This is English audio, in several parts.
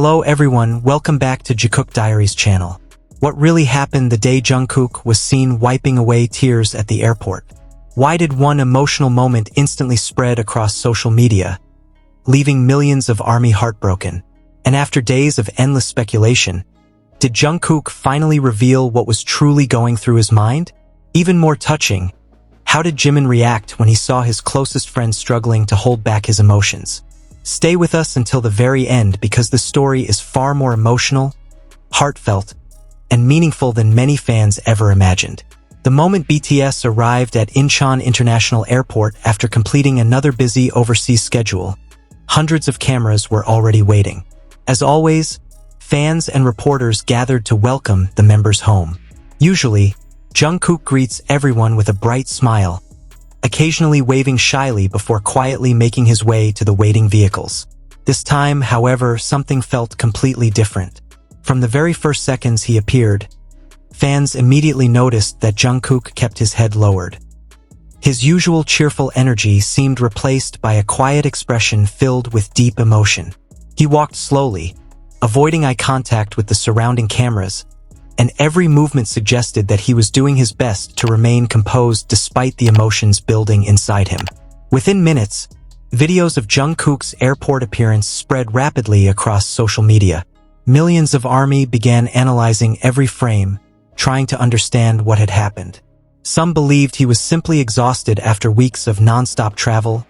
Hello everyone, welcome back to Jikook Diaries channel. What really happened the day Jungkook was seen wiping away tears at the airport? Why did one emotional moment instantly spread across social media, leaving millions of ARMY heartbroken? And after days of endless speculation, did Jungkook finally reveal what was truly going through his mind? Even more touching, how did Jimin react when he saw his closest friend struggling to hold back his emotions? Stay with us until the very end because the story is far more emotional, heartfelt, and meaningful than many fans ever imagined. The moment BTS arrived at Incheon International Airport after completing another busy overseas schedule, hundreds of cameras were already waiting. As always, fans and reporters gathered to welcome the members home. Usually, Jungkook greets everyone with a bright smile, occasionally waving shyly before quietly making his way to the waiting vehicles. This time, however, something felt completely different. From the very first seconds he appeared, fans immediately noticed that Jungkook kept his head lowered. His usual cheerful energy seemed replaced by a quiet expression filled with deep emotion. He walked slowly, avoiding eye contact with the surrounding cameras, and every movement suggested that he was doing his best to remain composed despite the emotions building inside him. Within minutes, videos of Jungkook's airport appearance spread rapidly across social media. Millions of ARMY began analyzing every frame, trying to understand what had happened. Some believed he was simply exhausted after weeks of non-stop travel,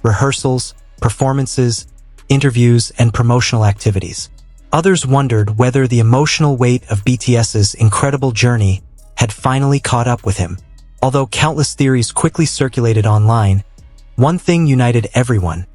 rehearsals, performances, interviews, and promotional activities. Others wondered whether the emotional weight of BTS's incredible journey had finally caught up with him. Although countless theories quickly circulated online, one thing united everyone.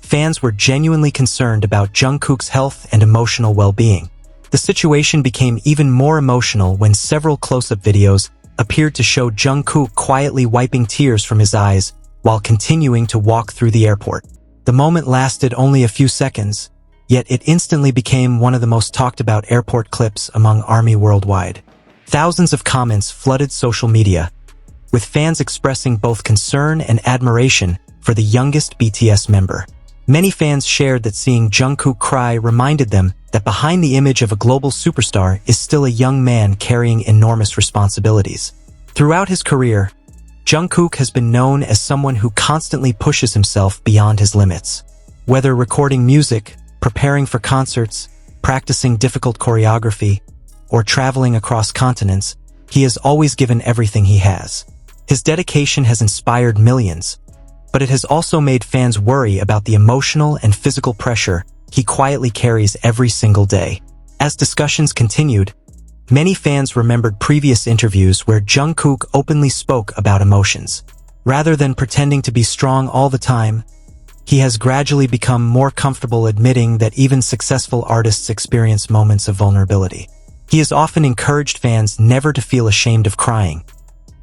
Fans were genuinely concerned about Jungkook's health and emotional well-being. The situation became even more emotional when several close-up videos appeared to show Jungkook quietly wiping tears from his eyes while continuing to walk through the airport. The moment lasted only a few seconds, yet it instantly became one of the most talked-about airport clips among ARMY worldwide. Thousands of comments flooded social media, with fans expressing both concern and admiration for the youngest BTS member. Many fans shared that seeing Jungkook cry reminded them that behind the image of a global superstar is still a young man carrying enormous responsibilities. Throughout his career, Jungkook has been known as someone who constantly pushes himself beyond his limits. Whether recording music, preparing for concerts, practicing difficult choreography, or traveling across continents, he has always given everything he has. His dedication has inspired millions, but it has also made fans worry about the emotional and physical pressure he quietly carries every single day. As discussions continued, many fans remembered previous interviews where Jungkook openly spoke about emotions. Rather than pretending to be strong all the time, he has gradually become more comfortable admitting that even successful artists experience moments of vulnerability. He has often encouraged fans never to feel ashamed of crying,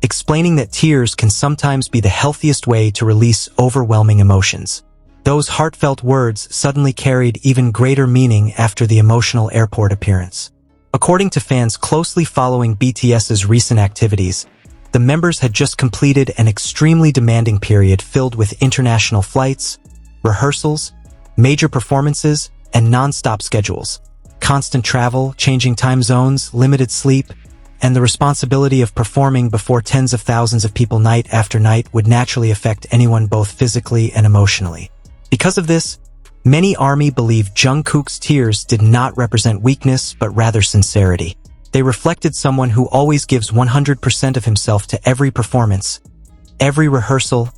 explaining that tears can sometimes be the healthiest way to release overwhelming emotions. Those heartfelt words suddenly carried even greater meaning after the emotional airport appearance. According to fans closely following BTS's recent activities, the members had just completed an extremely demanding period filled with international flights, rehearsals, major performances, and non-stop schedules. Constant travel, changing time zones, limited sleep, and the responsibility of performing before tens of thousands of people night after night would naturally affect anyone both physically and emotionally. Because of this, many ARMY believe Jungkook's tears did not represent weakness but rather sincerity. They reflected someone who always gives 100% of himself to every performance, every rehearsal,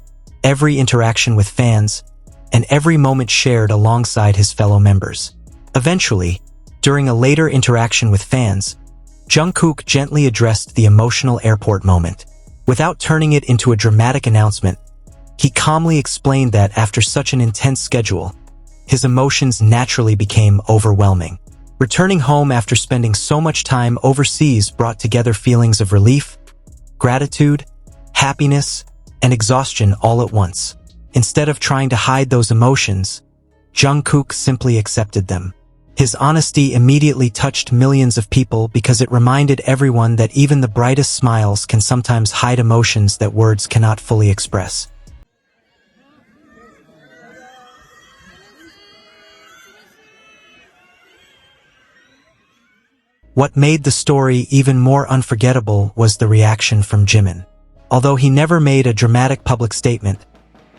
every interaction with fans, and every moment shared alongside his fellow members. Eventually, during a later interaction with fans, Jungkook gently addressed the emotional airport moment. Without turning it into a dramatic announcement, he calmly explained that after such an intense schedule, his emotions naturally became overwhelming. Returning home after spending so much time overseas brought together feelings of relief, gratitude, happiness, and exhaustion all at once. Instead of trying to hide those emotions, Jungkook simply accepted them. His honesty immediately touched millions of people because it reminded everyone that even the brightest smiles can sometimes hide emotions that words cannot fully express. What made the story even more unforgettable was the reaction from Jimin. Although he never made a dramatic public statement,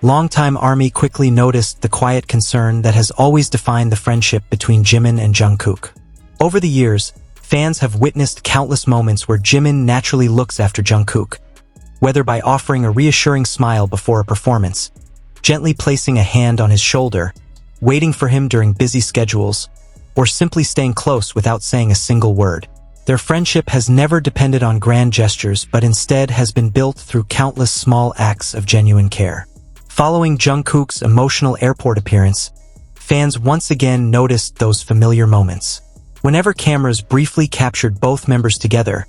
longtime ARMY quickly noticed the quiet concern that has always defined the friendship between Jimin and Jungkook. Over the years, fans have witnessed countless moments where Jimin naturally looks after Jungkook, whether by offering a reassuring smile before a performance, gently placing a hand on his shoulder, waiting for him during busy schedules, or simply staying close without saying a single word. Their friendship has never depended on grand gestures but instead has been built through countless small acts of genuine care. Following Jungkook's emotional airport appearance, fans once again noticed those familiar moments. Whenever cameras briefly captured both members together,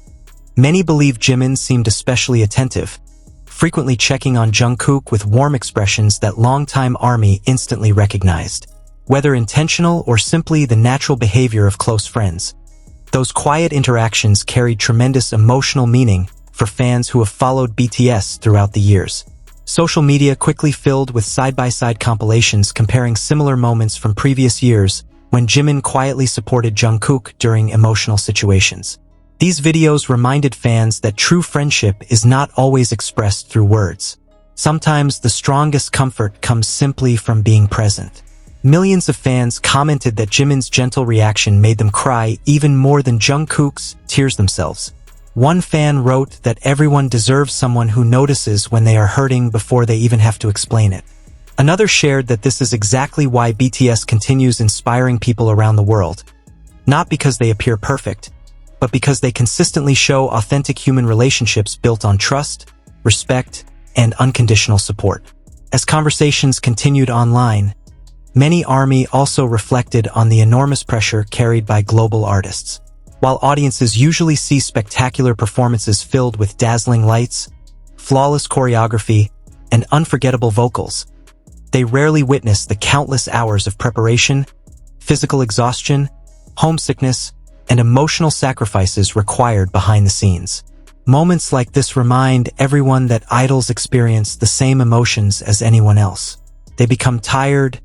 many believe Jimin seemed especially attentive, frequently checking on Jungkook with warm expressions that longtime ARMY instantly recognized. Whether intentional or simply the natural behavior of close friends, those quiet interactions carried tremendous emotional meaning for fans who have followed BTS throughout the years. Social media quickly filled with side-by-side compilations comparing similar moments from previous years when Jimin quietly supported Jungkook during emotional situations. These videos reminded fans that true friendship is not always expressed through words. Sometimes the strongest comfort comes simply from being present. Millions of fans commented that Jimin's gentle reaction made them cry even more than Jungkook's tears themselves. One fan wrote that everyone deserves someone who notices when they are hurting before they even have to explain it. Another shared that this is exactly why BTS continues inspiring people around the world, not because they appear perfect, but because they consistently show authentic human relationships built on trust, respect, and unconditional support. As conversations continued online, many ARMY also reflected on the enormous pressure carried by global artists. While audiences usually see spectacular performances filled with dazzling lights, flawless choreography, and unforgettable vocals, they rarely witness the countless hours of preparation, physical exhaustion, homesickness, and emotional sacrifices required behind the scenes. Moments like this remind everyone that idols experience the same emotions as anyone else. They become tired,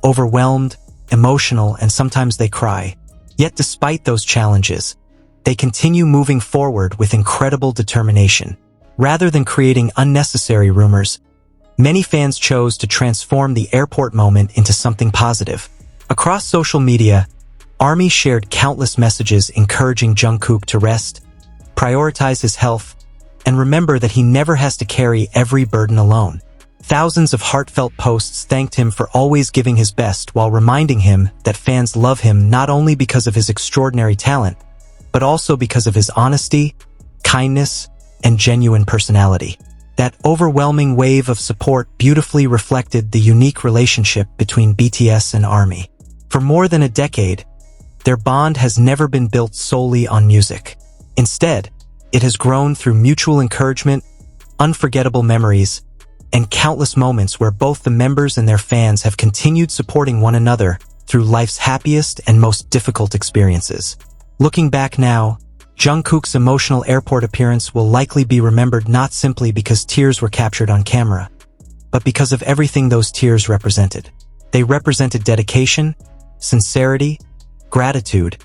overwhelmed, emotional, and sometimes they cry. Yet despite those challenges, they continue moving forward with incredible determination. Rather than creating unnecessary rumors, many fans chose to transform the airport moment into something positive. Across social media, ARMY shared countless messages encouraging Jungkook to rest, prioritize his health, and remember that he never has to carry every burden alone. Thousands of heartfelt posts thanked him for always giving his best while reminding him that fans love him not only because of his extraordinary talent, but also because of his honesty, kindness, and genuine personality. That overwhelming wave of support beautifully reflected the unique relationship between BTS and ARMY. For more than a decade, their bond has never been built solely on music. Instead, it has grown through mutual encouragement, unforgettable memories, and countless moments where both the members and their fans have continued supporting one another through life's happiest and most difficult experiences. Looking back now, Jungkook's emotional airport appearance will likely be remembered not simply because tears were captured on camera, but because of everything those tears represented. They represented dedication, sincerity, gratitude,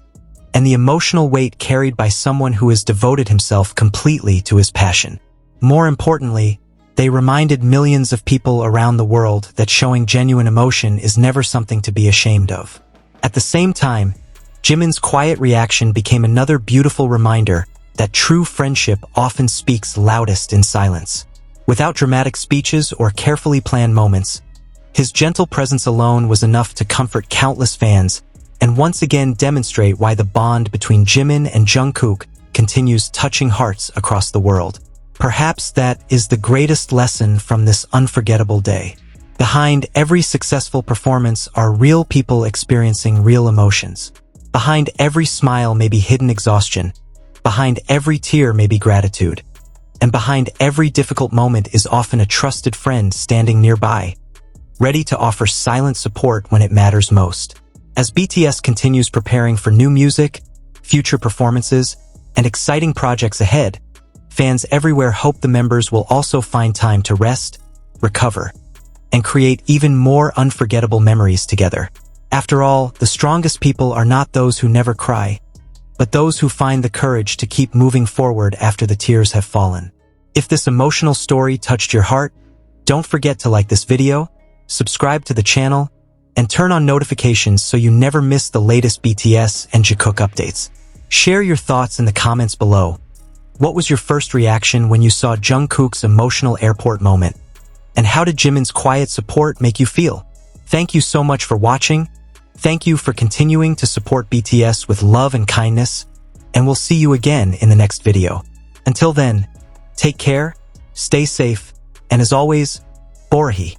and the emotional weight carried by someone who has devoted himself completely to his passion. More importantly, they reminded millions of people around the world that showing genuine emotion is never something to be ashamed of. At the same time, Jimin's quiet reaction became another beautiful reminder that true friendship often speaks loudest in silence. Without dramatic speeches or carefully planned moments, his gentle presence alone was enough to comfort countless fans and once again demonstrate why the bond between Jimin and Jungkook continues touching hearts across the world. Perhaps that is the greatest lesson from this unforgettable day. Behind every successful performance are real people experiencing real emotions. Behind every smile may be hidden exhaustion. Behind every tear may be gratitude. And behind every difficult moment is often a trusted friend standing nearby, ready to offer silent support when it matters most. As BTS continues preparing for new music, future performances, and exciting projects ahead, fans everywhere hope the members will also find time to rest, recover, and create even more unforgettable memories together. After all, the strongest people are not those who never cry, but those who find the courage to keep moving forward after the tears have fallen. If this emotional story touched your heart, don't forget to like this video, subscribe to the channel, and turn on notifications so you never miss the latest BTS and Jikook updates. Share your thoughts in the comments below. What was your first reaction when you saw Jungkook's emotional airport moment? And how did Jimin's quiet support make you feel? Thank you so much for watching. Thank you for continuing to support BTS with love and kindness, and we'll see you again in the next video. Until then, take care, stay safe, and as always, Borhi.